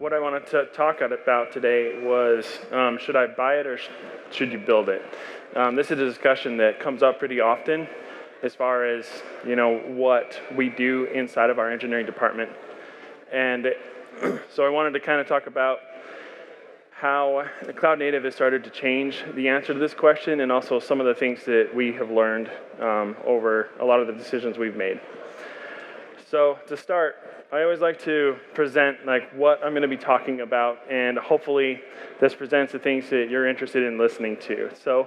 what I wanted to talk about today was, should I buy it or should you build it? This is a discussion that comes up pretty often as far as, what we do inside of our engineering department. And so I wanted to kind of talk about how the cloud native has started to change the answer to this question, and also some of the things that we have learned over a lot of the decisions we've made. So to start, I always like to present what I'm going to be talking about, and hopefully this presents the things that you're interested in listening to. So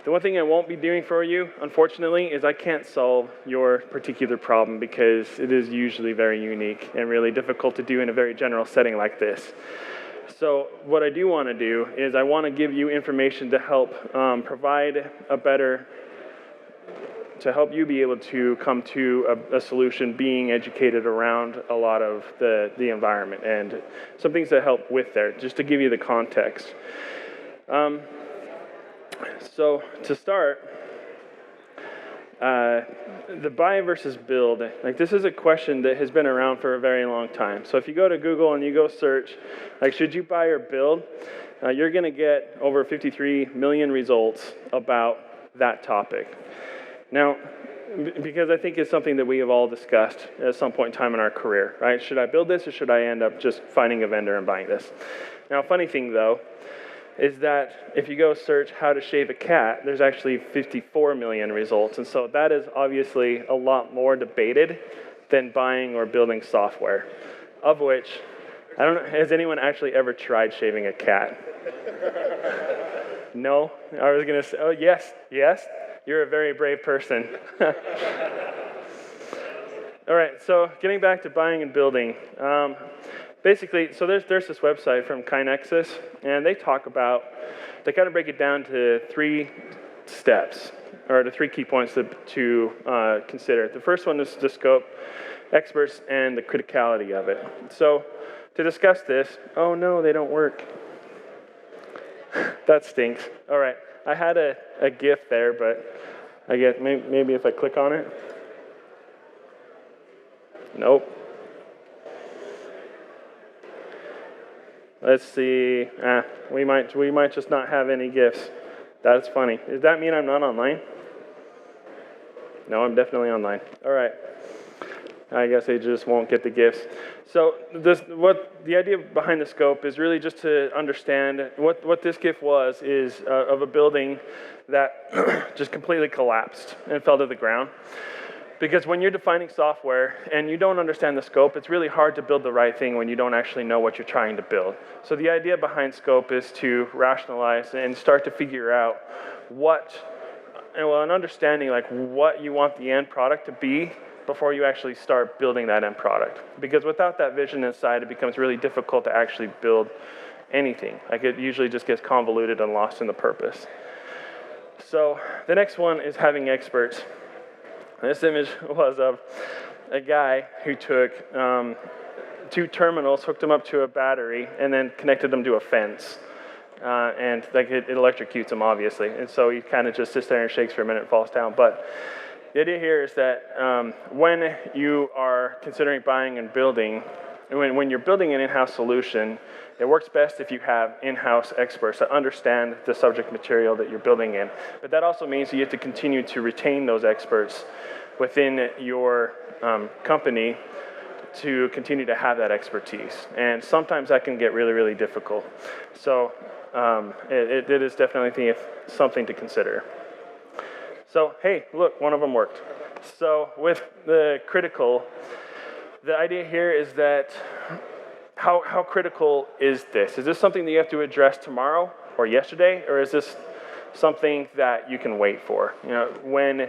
the one thing I won't be doing for you, unfortunately, is I can't solve your particular problem because it is usually very unique and really difficult to do in a very general setting like this. So what I do want to do is I want to give you information to help provide to help you be able to come to a solution being educated around a lot of the environment, and some things that help with there, just to give you the context. So to start, the buy versus build, this is a question that has been around for a very long time. So if you go to Google and you go search, should you buy or build, you're going to get over 53 million results about that topic. Now, because I think it's something that we have all discussed at some point in time in our career, right? Should I build this or should I end up just finding a vendor and buying this? Now, funny thing though, is that if you go search how to shave a cat, there's actually 54 million results. And so that is obviously a lot more debated than buying or building software, of which, I don't know, has anyone actually ever tried shaving a cat? No? I was going to say, oh, yes. You're a very brave person. All right, so getting back to buying and building. Basically, so there's this website from KaiNexus, and they kind of break it down to 3 steps, or to 3 key points to consider. The first one is the scope, experts, and the criticality of it. So to discuss this, oh no, they don't work. That stinks. All right, I had a GIF there, but I guess maybe if I click on it. Nope. Let's see. We might just not have any GIFs. That's funny. Does that mean I'm not online? No, I'm definitely online. All right. I guess they just won't get the GIFs. So the idea behind the scope is really just to understand what this GIF is of a building that just completely collapsed and fell to the ground. Because when you're defining software and you don't understand the scope, it's really hard to build the right thing when you don't actually know what you're trying to build. So the idea behind scope is to rationalize and start to figure out an understanding what you want the end product to be before you actually start building that end product. Because without that vision inside, it becomes really difficult to actually build anything. It usually just gets convoluted and lost in the purpose. So the next one is having experts. This image was of a guy who took 2 terminals, hooked them up to a battery, and then connected them to a fence. And it electrocutes him, obviously. And so he kind of just sits there and shakes for a minute and falls down. But the idea here is that when you are considering buying and building, when you're building an in-house solution, it works best if you have in-house experts that understand the subject material that you're building in. But that also means you have to continue to retain those experts within your company to continue to have that expertise. And sometimes that can get really, really difficult. So it is definitely something to consider. So, hey, look, one of them worked. So with the critical, the idea here is that how critical is this? Is this something that you have to address tomorrow or yesterday, or is this something that you can wait for? When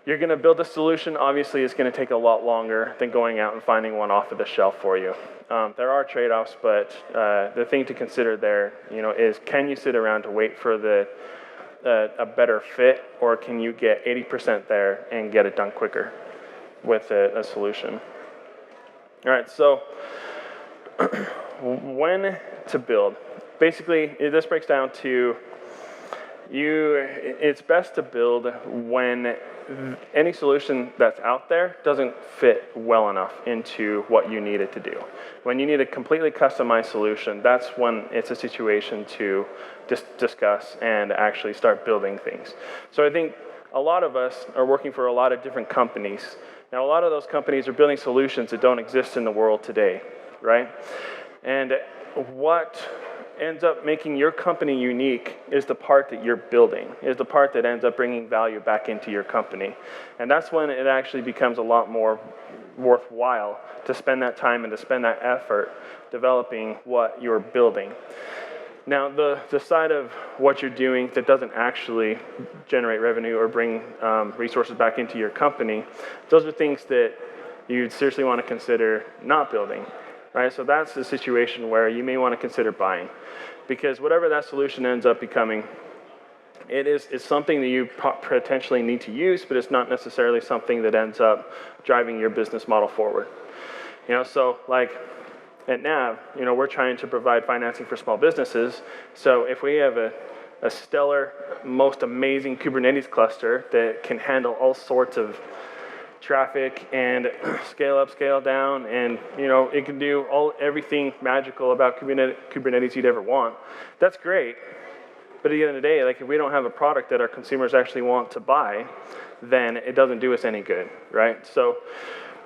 you're going to build a solution, obviously it's going to take a lot longer than going out and finding one off of the shelf for you. There are trade-offs, but the thing to consider there, is can you sit around to wait for a better fit, or can you get 80% there and get it done quicker with a solution? All right, so when to build. Basically, this breaks down to, it's best to build when any solution that's out there doesn't fit well enough into what you need it to do. When you need a completely customized solution, that's when it's a situation to discuss and actually start building things. So I think a lot of us are working for a lot of different companies. Now, a lot of those companies are building solutions that don't exist in the world today, right? And what ends up making your company unique is the part that you're building, is the part that ends up bringing value back into your company. And that's when it actually becomes a lot more worthwhile to spend that time and to spend that effort developing what you're building. Now, the side of what you're doing that doesn't actually generate revenue or bring resources back into your company, those are things that you'd seriously want to consider not building. Right, so that's the situation where you may want to consider buying, because whatever that solution ends up becoming, it's something that you potentially need to use, but it's not necessarily something that ends up driving your business model forward. You know, so like at NAV, you know, we're trying to provide financing for small businesses. So if we have a stellar, most amazing Kubernetes cluster that can handle all sorts of traffic and scale up, scale down, and you know it can do everything magical about Kubernetes you'd ever want. That's great, but at the end of the day, like if we don't have a product that our consumers actually want to buy, then it doesn't do us any good, right? So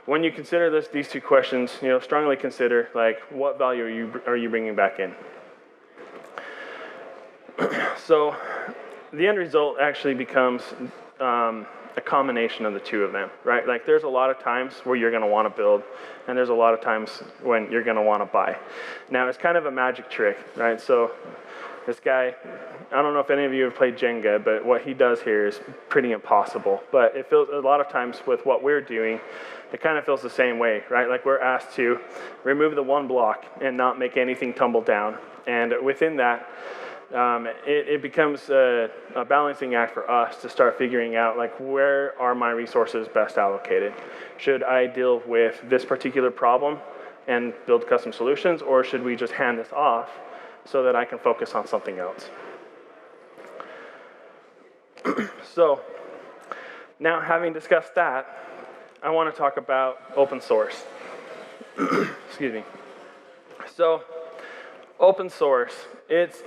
when you consider these two questions, you know, strongly consider like what value are you bringing back in. So the end result actually becomes a combination of the two of them, right? Like there's a lot of times where you're gonna wanna build, and there's a lot of times when you're gonna wanna buy. Now it's kind of a magic trick, right? So this guy, I don't know if any of you have played Jenga, but what he does here is pretty impossible. But it feels, a lot of times with what we're doing, it kind of feels the same way, right? Like we're asked to remove the one block and not make anything tumble down. And within that, it becomes a balancing act for us to start figuring out like where are my resources best allocated? Should I deal with this particular problem and build custom solutions, or should we just hand this off so that I can focus on something else? So now, having discussed that, I want to talk about open source. Excuse me. So open source, it's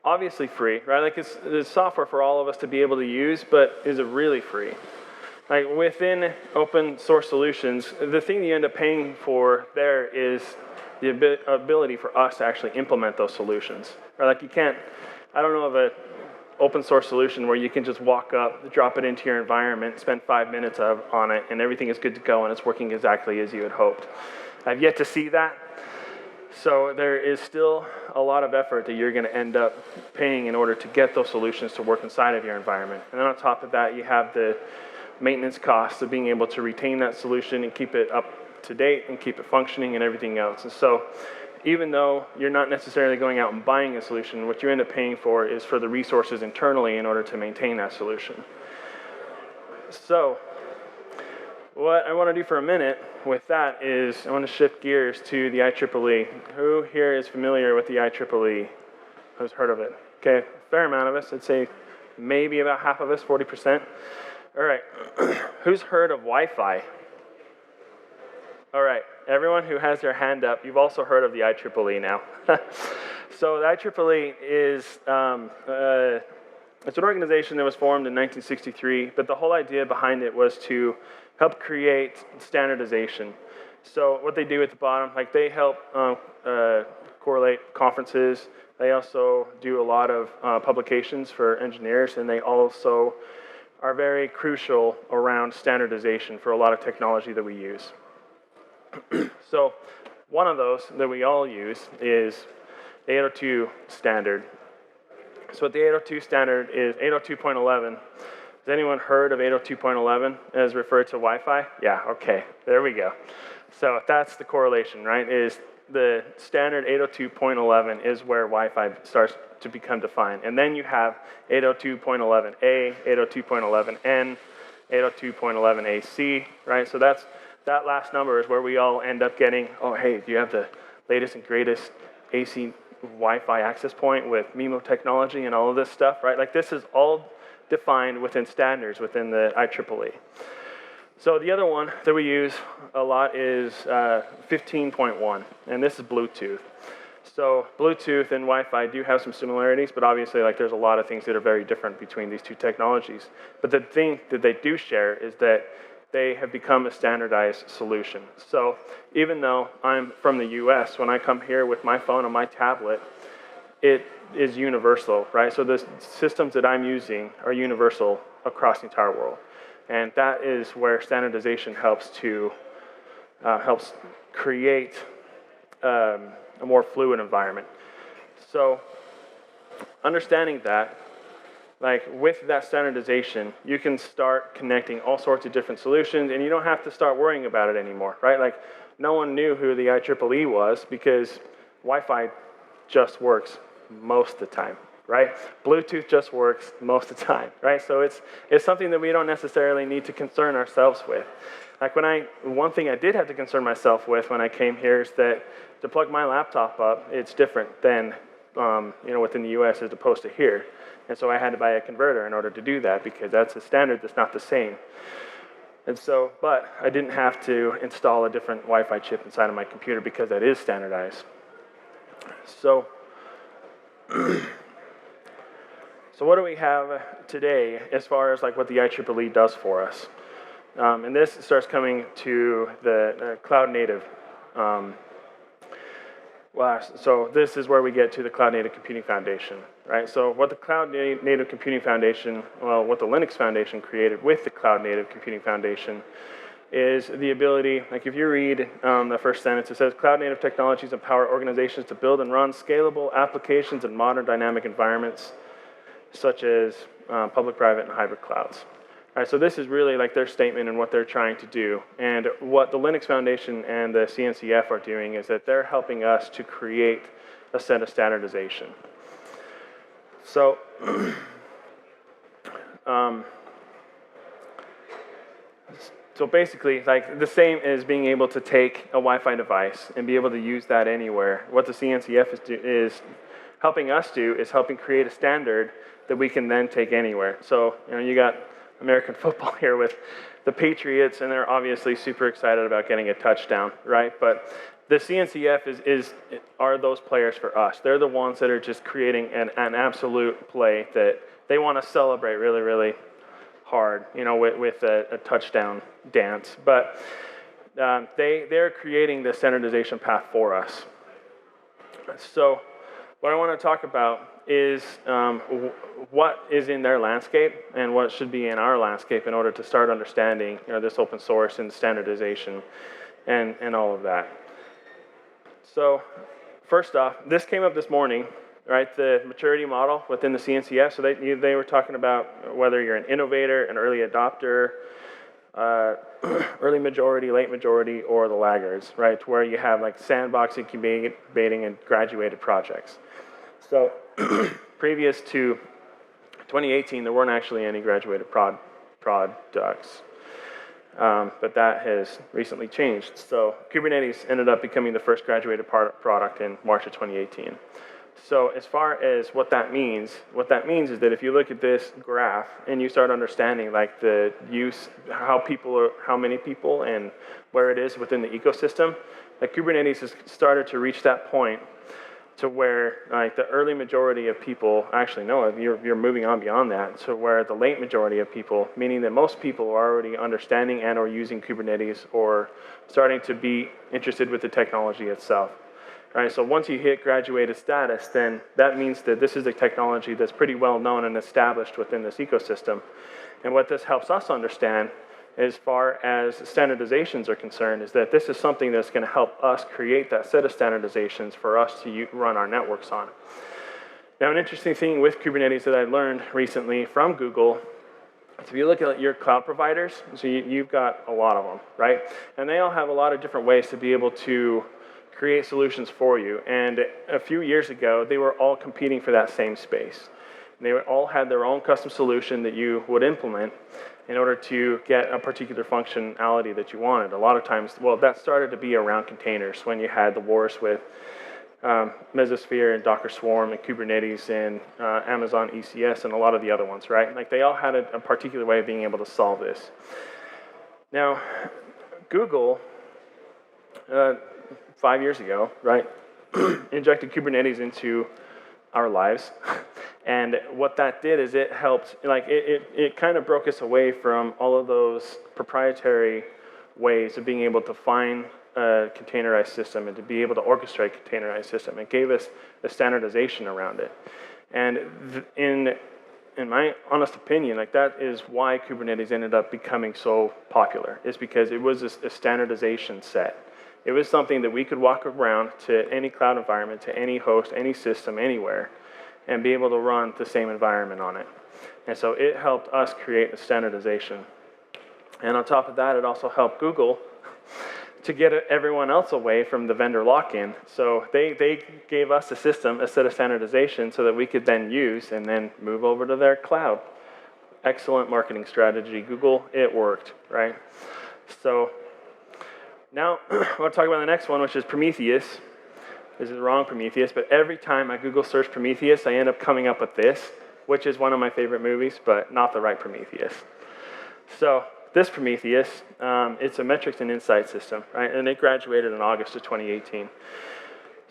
obviously free, right? Like it's software for all of us to be able to use, but is it really free? Like within open source solutions, the thing that you end up paying for there is the ability for us to actually implement those solutions. Right? Like you can't, I don't know of an open source solution where you can just walk up, drop it into your environment, spend 5 minutes on it, and everything is good to go and it's working exactly as you had hoped. I've yet to see that. So there is still a lot of effort that you're going to end up paying in order to get those solutions to work inside of your environment. And then on top of that, you have the maintenance costs of being able to retain that solution and keep it up to date and keep it functioning and everything else. And so even though you're not necessarily going out and buying a solution, what you end up paying for is for the resources internally in order to maintain that solution. So what I want to do for a minute with that is I want to shift gears to the IEEE. Who here is familiar with the IEEE? Who's heard of it? Okay, fair amount of us. I'd say maybe about half of us, 40%. All right, who's heard of Wi-Fi? All right, everyone who has their hand up, you've also heard of the IEEE now. So the IEEE is it's an organization that was formed in 1963, but the whole idea behind it was to help create standardization. So what they do at the bottom, like they help correlate conferences. They also do a lot of publications for engineers, and they also are very crucial around standardization for a lot of technology that we use. So one of those that we all use is the 802 standard. So what the 802 standard is, 802.11. Has anyone heard of 802.11 as referred to Wi-Fi? Yeah, okay, there we go. So that's the correlation, right? Is the standard 802.11 is where Wi-Fi starts to become defined. And then you have 802.11a, 802.11n, 802.11ac, right? So that last number is where we all end up getting, oh, hey, do you have the latest and greatest AC Wi-Fi access point with MIMO technology and all of this stuff, right? Like this is all defined within standards within the IEEE. So the other one that we use a lot is 15.1, and this is Bluetooth. So Bluetooth and Wi-Fi do have some similarities, but obviously like there's a lot of things that are very different between these two technologies. But the thing that they do share is that they have become a standardized solution. So even though I'm from the US, when I come here with my phone and my tablet, it is universal, right? So the systems that I'm using are universal across the entire world. And that is where standardization helps to helps create a more fluid environment. So understanding that, like with that standardization, you can start connecting all sorts of different solutions, and you don't have to start worrying about it anymore, right? Like no one knew who the IEEE was because Wi-Fi just works most of the time, right? Bluetooth just works most of the time, right? So it's something that we don't necessarily need to concern ourselves with. Like one thing I did have to concern myself with when I came here is that to plug my laptop up, it's different than within the US as opposed to here. And so I had to buy a converter in order to do that because that's a standard that's not the same. And so, but I didn't have to install a different Wi-Fi chip inside of my computer because that is standardized. So, so what do we have today as far as like what the IEEE does for us? And this starts coming to the cloud native. So this is where we get to the Cloud Native Computing Foundation, right? So what the Cloud Native Computing Foundation, well, what the Linux Foundation created with the Cloud Native Computing Foundation is the ability, like if you read the first sentence, it says, Cloud Native technologies empower organizations to build and run scalable applications in modern dynamic environments, such as public, private, and hybrid clouds. All right, so this is really like their statement and what they're trying to do. And what the Linux Foundation and the CNCF are doing is that they're helping us to create a set of standardization. So, so basically, like the same as being able to take a Wi-Fi device and be able to use that anywhere. What the CNCF is helping us do is helping create a standard that we can then take anywhere. So, you got American football here with the Patriots, and they're obviously super excited about getting a touchdown, right? But the CNCF are those players for us. They're the ones that are just creating an absolute play that they want to celebrate really, really hard, with a touchdown dance. But they're creating the standardization path for us. So what I want to talk about is what is in their landscape and what should be in our landscape in order to start understanding this open source and standardization and all of that. So first off, this came up this morning, right? The maturity model within the CNCF. So they were talking about whether you're an innovator, an early adopter, early majority, late majority, or the laggards, right? Where you have like sandbox incubating and graduated projects. So previous to 2018, there weren't actually any graduated products, but that has recently changed. So Kubernetes ended up becoming the first graduated product in March of 2018. So as far as what that means is that if you look at this graph and you start understanding like the use, how many people and where it is within the ecosystem, like Kubernetes has started to reach that point to where like the early majority of people, actually no, you're moving on beyond that, to where the late majority of people, meaning that most people are already understanding and or using Kubernetes or starting to be interested with the technology itself. Right, so once you hit graduated status, then that means that this is a technology that's pretty well known and established within this ecosystem. And what this helps us understand as far as standardizations are concerned is that this is something that's going to help us create that set of standardizations for us to run our networks on. Now, an interesting thing with Kubernetes that I learned recently from Google is if you look at your cloud providers, so you've got a lot of them, right? And they all have a lot of different ways to be able to create solutions for you. And a few years ago, they were all competing for that same space. They all had their own custom solution that you would implement in order to get a particular functionality that you wanted. A lot of times, well, that started to be around containers when you had the wars with Mesosphere and Docker Swarm and Kubernetes and Amazon ECS and a lot of the other ones, right? Like they all had a particular way of being able to solve this. Now, Google, 5 years ago, right, injected Kubernetes into our lives. And what that did is it helped, like it kind of broke us away from all of those proprietary ways of being able to find a containerized system and to be able to orchestrate a containerized system. It gave us a standardization around it. And in my honest opinion, like that is why Kubernetes ended up becoming so popular, is because it was a standardization set. It was something that we could walk around to any cloud environment, to any host, any system, anywhere, and be able to run the same environment on it. And so it helped us create a standardization. And on top of that, it also helped Google to get everyone else away from the vendor lock-in. So they gave us a system, a set of standardization, so that we could then use and then move over to their cloud. Excellent marketing strategy. Google, it worked, right? So now I want to talk about the next one, which is Prometheus. This is the wrong Prometheus, but every time I Google search Prometheus, I end up coming up with this, which is one of my favorite movies, but not the right Prometheus. So this Prometheus, it's a metrics and insight system, right? And it graduated in August of 2018.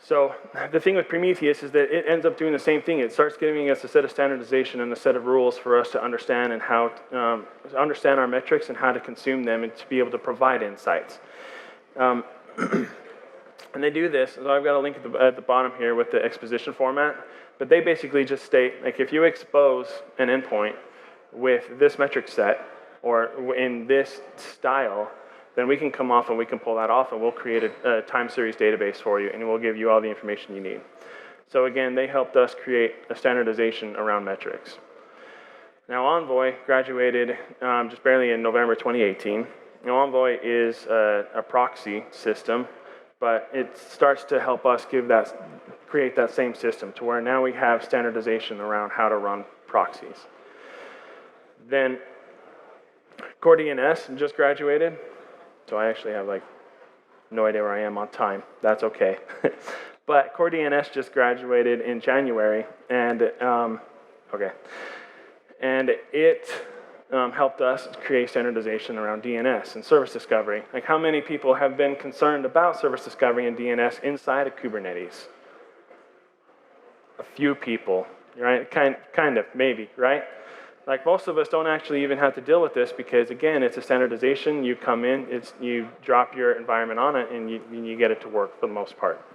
So the thing with Prometheus is that it ends up doing the same thing. It starts giving us a set of standardization and a set of rules for us to understand and how to understand our metrics and how to consume them and to be able to provide insights. And they do this, so I've got a link at the bottom here with the exposition format, but they basically just state, like if you expose an endpoint with this metric set, or in this style, then we can come off and we can pull that off and we'll create a time series database for you and we'll give you all the information you need. So again, they helped us create a standardization around metrics. Now Envoy graduated just barely in November 2018. Now Envoy is a proxy system, but it starts to help us create that same system to where now we have standardization around how to run proxies. Then Core DNS just graduated, so I actually have like no idea where I am on time. That's okay. But Core DNS just graduated in January, and and it helped us create standardization around DNS and service discovery. Like how many people have been concerned about service discovery and DNS inside of Kubernetes? A few people, right? Kind of, maybe, right? Like most of us don't actually even have to deal with this because again, it's a standardization. You come in, you drop your environment on it, and you get it to work for the most part.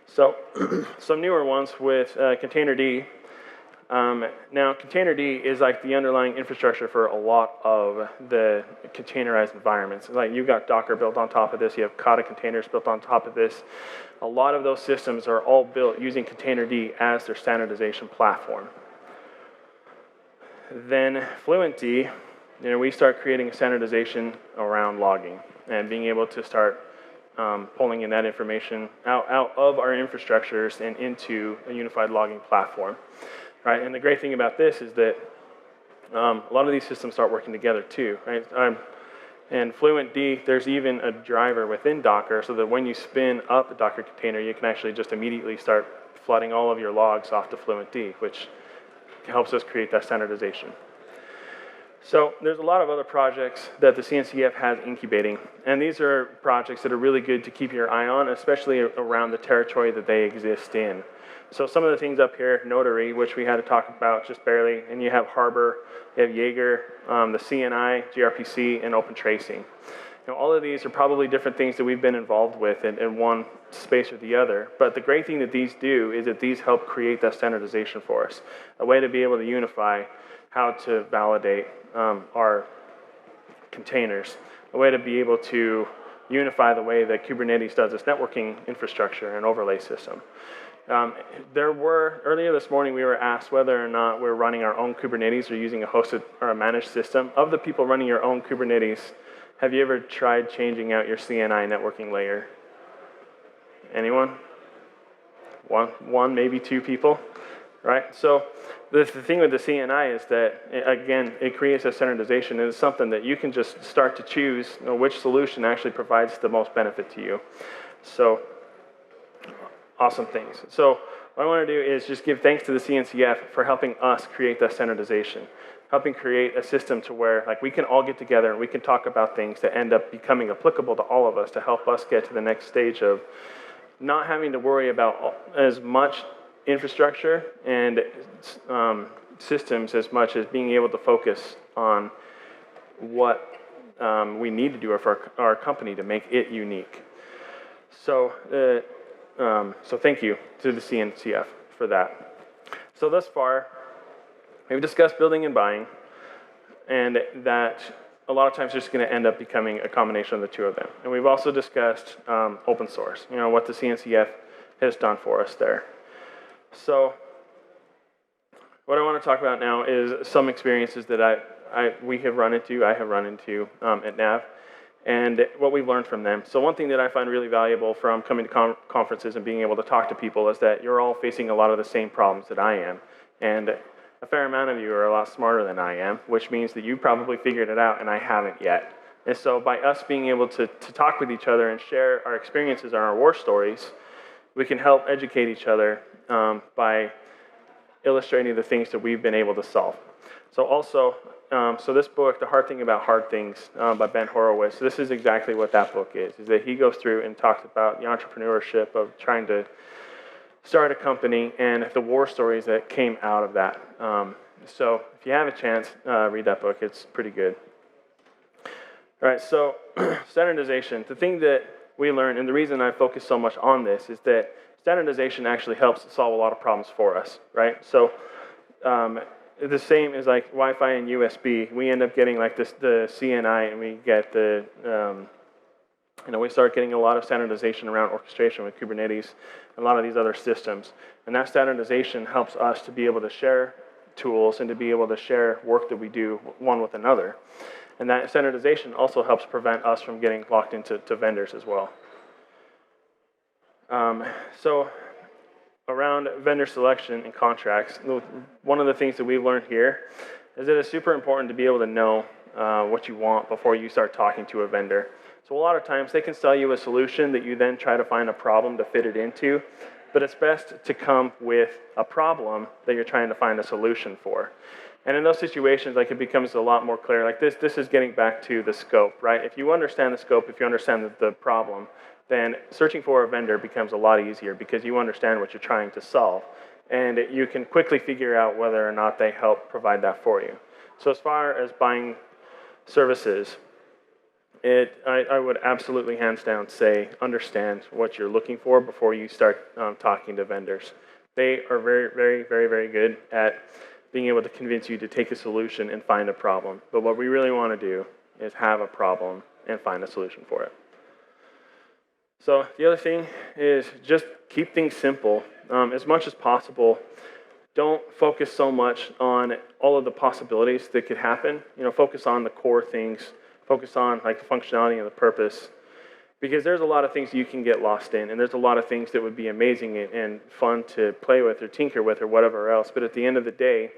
So some newer ones with ContainerD. Now, ContainerD is like the underlying infrastructure for a lot of the containerized environments. Like you've got Docker built on top of this, you have Kata containers built on top of this. A lot of those systems are all built using ContainerD as their standardization platform. Then FluentD, we start creating a standardization around logging and being able to start pulling in that information out of our infrastructures and into a unified logging platform. Right, and the great thing about this is that a lot of these systems start working together too, right? And FluentD, there's even a driver within Docker so that when you spin up a Docker container, you can actually just immediately start flooding all of your logs off to FluentD, which helps us create that standardization. So there's a lot of other projects that the CNCF has incubating, and these are projects that are really good to keep your eye on, especially around the territory that they exist in. So some of the things up here, Notary, which we had to talk about just barely, and you have Harbor, you have Jaeger, the CNI, gRPC, and Open Tracing. All of these are probably different things that we've been involved with in one space or the other, but the great thing that these do is that these help create that standardization for us, a way to be able to unify how to validate our containers, a way to be able to unify the way that Kubernetes does its networking infrastructure and overlay system. Earlier this morning, we were asked whether or not we're running our own Kubernetes or using a hosted or a managed system. Of the people running your own Kubernetes, have you ever tried changing out your CNI networking layer? Anyone? One, maybe two people, right? So the thing with the CNI is that, again, it creates a standardization, and it's something that you can just start to choose which solution actually provides the most benefit to you. So awesome things. So what I want to do is just give thanks to the CNCF for helping us create that standardization, helping create a system to where like we can all get together and we can talk about things that end up becoming applicable to all of us to help us get to the next stage of not having to worry about as much infrastructure and systems as much as being able to focus on what we need to do for our company to make it unique. So, so thank you to the CNCF for that. So thus far, we've discussed building and buying, and that a lot of times it's just going to end up becoming a combination of the two of them. And we've also discussed open source, what the CNCF has done for us there. So what I want to talk about now is some experiences that I have run into at NAV, and what we've learned from them. So one thing that I find really valuable from coming to conferences and being able to talk to people is that you're all facing a lot of the same problems that I am. And a fair amount of you are a lot smarter than I am, which means that you probably figured it out and I haven't yet. And so by us being able to talk with each other and share our experiences and our war stories, we can help educate each other by illustrating the things that we've been able to solve. So also, so this book, The Hard Thing About Hard Things by Ben Horowitz, this is exactly what that book is that he goes through and talks about the entrepreneurship of trying to start a company and the war stories that came out of that. So if you have a chance, read that book. It's pretty good. All right, so standardization. The thing that we learned, and the reason I focus so much on this, is that standardization actually helps solve a lot of problems for us, right? So the same as like Wi-Fi and USB. We end up getting like this, the CNI, and we get the, we start getting a lot of standardization around orchestration with Kubernetes and a lot of these other systems. And that standardization helps us to be able to share tools and to be able to share work that we do one with another. And that standardization also helps prevent us from getting locked into vendors as well. So around vendor selection and contracts, one of the things that we've learned here is that it's super important to be able to know what you want before you start talking to a vendor. So a lot of times they can sell you a solution that you then try to find a problem to fit it into, but it's best to come with a problem that you're trying to find a solution for. And in those situations, like it becomes a lot more clear, like this is getting back to the scope, right? If you understand the scope, if you understand the problem, then searching for a vendor becomes a lot easier because you understand what you're trying to solve. And you can quickly figure out whether or not they help provide that for you. So as far as buying services, I would absolutely hands down say understand what you're looking for before you start talking to vendors. They are very, very, very, very good at being able to convince you to take a solution and find a problem. But what we really want to do is have a problem and find a solution for it. So the other thing is just keep things simple as much as possible. Don't focus so much on all of the possibilities that could happen. Focus on the core things. Focus on like the functionality and the purpose, because there's a lot of things you can get lost in, and there's a lot of things that would be amazing and fun to play with or tinker with or whatever else. But at the end of the day,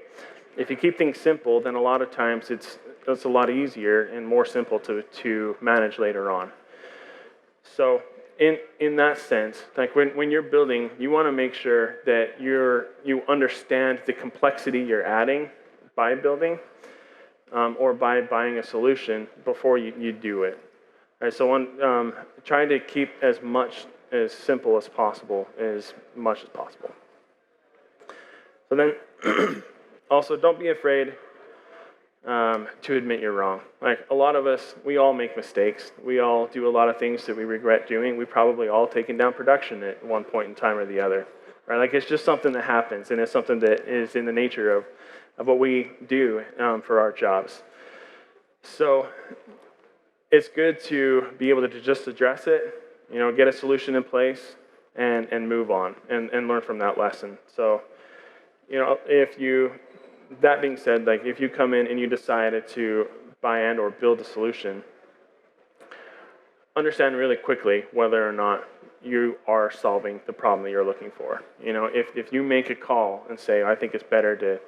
if you keep things simple, then a lot of times it's a lot easier and more simple to manage later on. So in that sense, like when you're building, you want to make sure that you understand the complexity you're adding by building. Or by buying a solution before you do it. All right, so try to keep as simple as possible, as much as possible. So then, also don't be afraid to admit you're wrong. Like a lot of us, we all make mistakes. We all do a lot of things that we regret doing. We've probably all taken down production at one point in time or the other. Right? Like it's just something that happens, and it's something that is in the nature of what we do for our jobs. So it's good to be able to just address it, get a solution in place and move on and learn from that lesson. So, that being said, like if you come in and you decided to buy and or build a solution, understand really quickly whether or not you are solving the problem that you're looking for. If you make a call and say, I think it's better to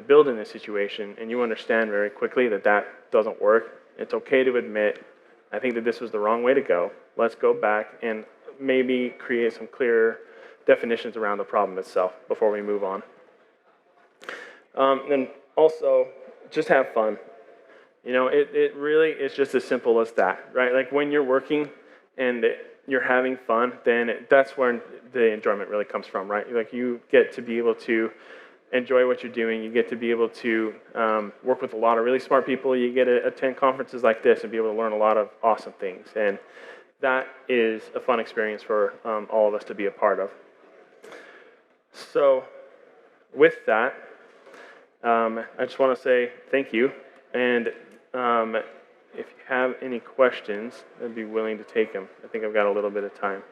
build in this situation, and you understand very quickly that doesn't work, it's okay to admit, I think that this was the wrong way to go. Let's go back and maybe create some clearer definitions around the problem itself before we move on. And also, just have fun. You know, it really is just as simple as that, right? Like when you're working and you're having fun, then that's where the enjoyment really comes from, right? Like you get to be able to enjoy what you're doing. You get to be able to work with a lot of really smart people. You get to attend conferences like this and be able to learn a lot of awesome things. And that is a fun experience for all of us to be a part of. So with that, I just want to say thank you. And if you have any questions, I'd be willing to take them. I think I've got a little bit of time.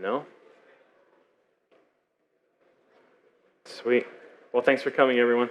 No? Sweet. Well, thanks for coming, everyone.